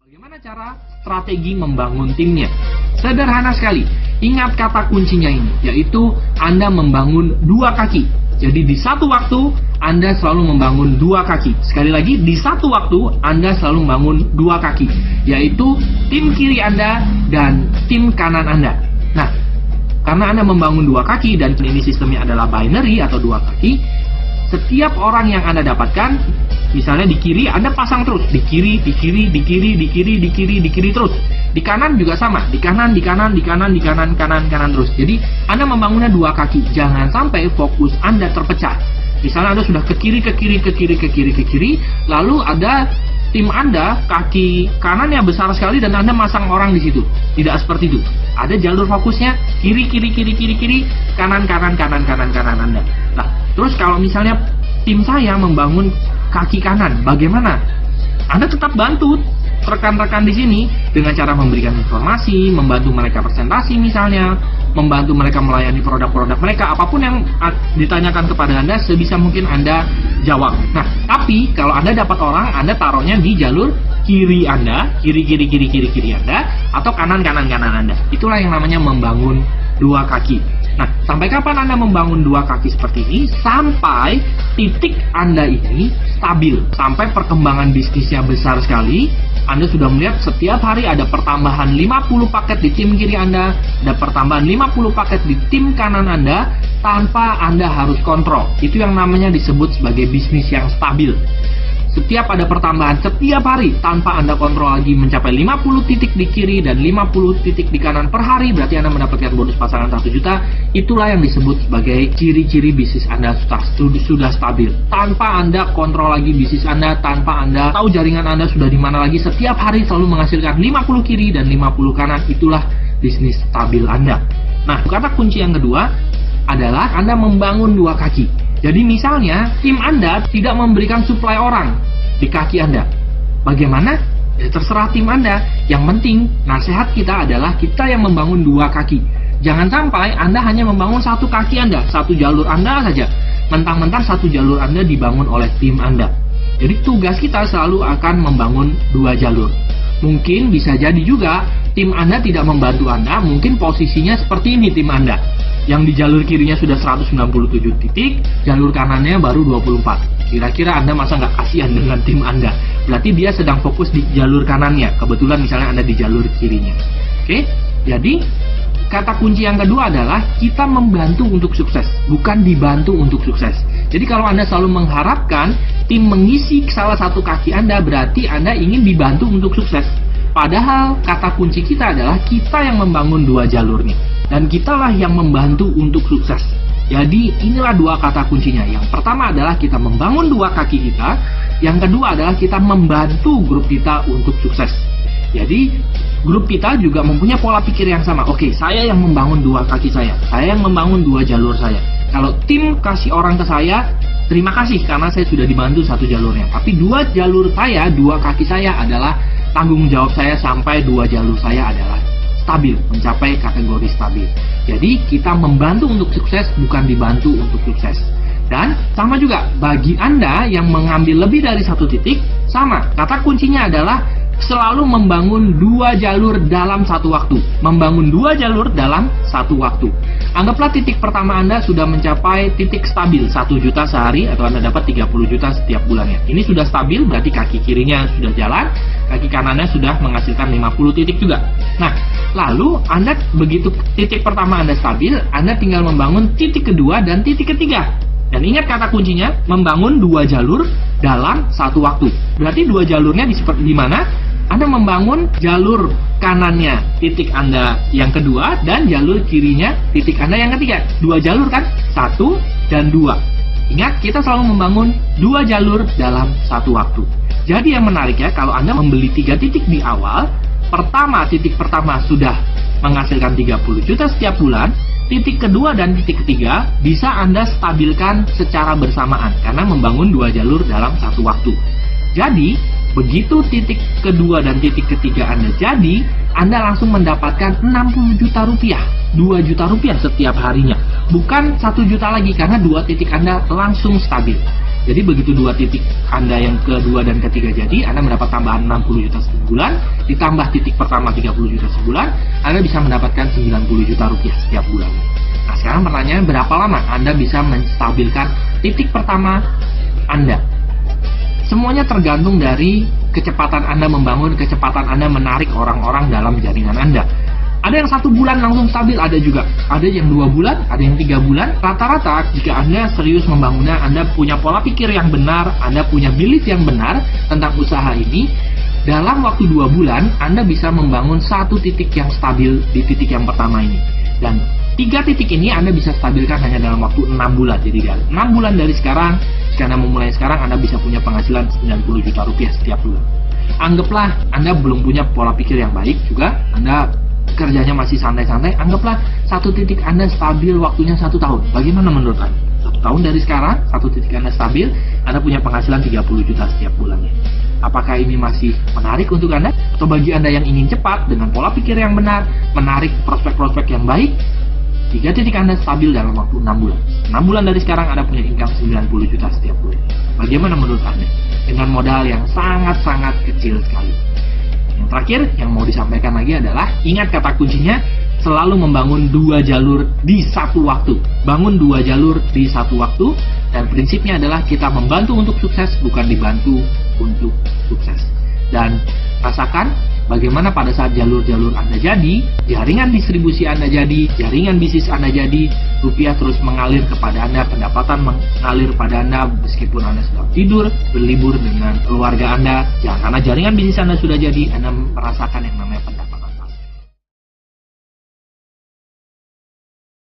Bagaimana cara strategi membangun timnya? Sederhana sekali. Ingat kata kuncinya ini, yaitu Anda membangun dua kaki. Jadi di satu waktu, Anda selalu membangun dua kaki. Sekali lagi, di satu waktu, Anda selalu membangun dua kaki. Yaitu tim kiri Anda dan tim kanan Anda. Nah, karena Anda membangun dua kaki dan ini sistemnya adalah binary atau dua kaki, setiap orang yang Anda dapatkan, misalnya di kiri Anda pasang terus, di kiri terus. Di kanan juga sama, di kanan terus. Jadi Anda membangunnya dua kaki. Jangan sampai fokus Anda terpecah. Misalnya Anda sudah ke kiri, lalu ada tim Anda kaki kanannya besar sekali dan Anda masang orang di situ. Tidak seperti itu. Ada jalur fokusnya kiri, kanan Anda. Nah, terus kalau misalnya tim saya membangun kaki kanan, bagaimana? Anda tetap bantu rekan-rekan di sini dengan cara memberikan informasi, membantu mereka presentasi misalnya, membantu mereka melayani produk-produk mereka, apapun yang ditanyakan kepada Anda sebisa mungkin Anda jawab. Nah, tapi kalau Anda dapat orang, Anda taruhnya di jalur kiri Anda, kiri Anda, atau kanan Anda. Itulah yang namanya membangun dua kaki. Nah, sampai kapan Anda membangun dua kaki seperti ini? Sampai titik Anda ini stabil, sampai perkembangan bisnisnya besar sekali. Anda sudah melihat setiap hari ada pertambahan 50 paket di tim kiri Anda, ada pertambahan 50 paket di tim kanan Anda, tanpa Anda harus kontrol. Itu yang namanya disebut sebagai bisnis yang stabil. Setiap ada pertambahan setiap hari tanpa Anda kontrol lagi mencapai 50 titik di kiri dan 50 titik di kanan per hari, berarti Anda mendapatkan bonus pasangan 1 juta. Itulah yang disebut sebagai ciri-ciri bisnis Anda sudah stabil. Tanpa Anda kontrol lagi bisnis Anda, tanpa Anda tahu jaringan Anda sudah di mana lagi, setiap hari selalu menghasilkan 50 kiri dan 50 kanan. Itulah bisnis stabil Anda. Nah, kata kunci yang kedua adalah Anda membangun dua kaki. Jadi misalnya tim Anda tidak memberikan suplai orang di kaki Anda. Bagaimana? Ya terserah tim Anda. Yang penting nasihat kita adalah kita yang membangun dua kaki. Jangan sampai Anda hanya membangun satu kaki Anda, satu jalur Anda saja. Mentang-mentang satu jalur Anda dibangun oleh tim Anda. Jadi tugas kita selalu akan membangun dua jalur. Mungkin bisa jadi juga tim Anda tidak membantu Anda, mungkin posisinya seperti ini tim Anda. Yang di jalur kirinya sudah 197 titik, jalur kanannya baru 24. Kira-kira Anda masa nggak kasihan dengan tim Anda? Berarti dia sedang fokus di jalur kanannya. Kebetulan misalnya Anda di jalur kirinya. Oke? Jadi, kata kunci yang kedua adalah kita membantu untuk sukses, bukan dibantu untuk sukses. Jadi kalau Anda selalu mengharapkan tim mengisi salah satu kaki Anda, berarti Anda ingin dibantu untuk sukses. Padahal kata kunci kita adalah kita yang membangun dua jalurnya. Dan kitalah yang membantu untuk sukses. Jadi inilah dua kata kuncinya. Yang pertama adalah kita membangun dua kaki kita. Yang kedua adalah kita membantu grup kita untuk sukses. Jadi grup kita juga mempunyai pola pikir yang sama. Oke, saya yang membangun dua kaki saya. Saya yang membangun dua jalur saya. Kalau tim kasih orang ke saya, terima kasih karena saya sudah dibantu satu jalurnya. Tapi dua jalur saya, dua kaki saya adalah tanggung jawab saya sampai dua jalur saya adalah stabil, mencapai kategori stabil. Jadi kita membantu untuk sukses, bukan dibantu untuk sukses. Dan sama juga bagi Anda yang mengambil lebih dari satu titik, sama. Kata kuncinya adalah selalu membangun dua jalur dalam satu waktu. Membangun dua jalur dalam satu waktu. Anggaplah titik pertama Anda sudah mencapai titik stabil 1 juta sehari, atau Anda dapat 30 juta setiap bulannya. Ini sudah stabil, berarti kaki kirinya sudah jalan, kaki kanannya sudah menghasilkan 50 titik juga. Nah, lalu Anda begitu titik pertama Anda stabil, Anda tinggal membangun titik kedua dan titik ketiga. Dan ingat kata kuncinya, membangun dua jalur dalam satu waktu. Berarti dua jalurnya di mana? Anda membangun jalur kanannya titik Anda yang kedua dan jalur kirinya titik Anda yang ketiga. Dua jalur kan? 1 dan 2. Ingat, kita selalu membangun dua jalur dalam satu waktu. Jadi yang menarik ya, kalau Anda membeli 3 titik di awal, titik pertama sudah menghasilkan 30 juta setiap bulan, titik kedua dan titik ketiga bisa Anda stabilkan secara bersamaan karena membangun dua jalur dalam satu waktu. Jadi, begitu titik kedua dan titik ketiga Anda jadi, Anda langsung mendapatkan 60 juta rupiah, 2 juta rupiah setiap harinya. Bukan 1 juta lagi karena dua titik Anda langsung stabil. Jadi begitu dua titik Anda yang kedua dan ketiga jadi, Anda mendapat tambahan 60 juta sebulan, ditambah titik pertama 30 juta sebulan, Anda bisa mendapatkan 90 juta rupiah setiap bulan. Nah, sekarang pertanyaan, berapa lama Anda bisa menstabilkan titik pertama Anda? Semuanya tergantung dari kecepatan Anda membangun, kecepatan Anda menarik orang-orang dalam jaringan Anda. Ada yang 1 bulan langsung stabil, ada juga. Ada yang 2 bulan, ada yang 3 bulan. Rata-rata jika Anda serius membangunnya, Anda punya pola pikir yang benar, Anda punya belief yang benar tentang usaha ini, dalam waktu 2 bulan, Anda bisa membangun 1 titik yang stabil di titik yang pertama ini. Dan 3 titik ini Anda bisa stabilkan hanya dalam waktu 6 bulan. Jadi 6 bulan dari sekarang, jika Anda memulai sekarang, Anda bisa punya penghasilan 90 juta rupiah setiap bulan. Anggaplah Anda belum punya pola pikir yang baik juga, Anda kerjanya masih santai-santai, anggaplah 1 titik Anda stabil waktunya 1 tahun. Bagaimana menurut Anda? 1 tahun dari sekarang, 1 titik Anda stabil, Anda punya penghasilan 30 juta setiap bulannya. Apakah ini masih menarik untuk Anda? Atau bagi Anda yang ingin cepat, dengan pola pikir yang benar, menarik prospek-prospek yang baik, 3 titik Anda stabil dalam waktu 6 bulan. 6 bulan dari sekarang Anda punya income 90 juta setiap bulan. Bagaimana menurut Anda? Dengan modal yang sangat-sangat kecil sekali. Yang terakhir, yang mau disampaikan lagi adalah, ingat kata kuncinya, selalu membangun 2 jalur di satu waktu. Bangun 2 jalur di satu waktu, dan prinsipnya adalah kita membantu untuk sukses, bukan dibantu untuk sukses. Dan rasakan bagaimana pada saat jalur-jalur Anda jadi, jaringan distribusi Anda jadi, jaringan bisnis Anda jadi, rupiah terus mengalir kepada Anda, pendapatan mengalir pada Anda meskipun Anda sedang tidur, berlibur dengan keluarga Anda. Karena jaringan bisnis Anda sudah jadi, Anda merasakan yang namanya pendapatan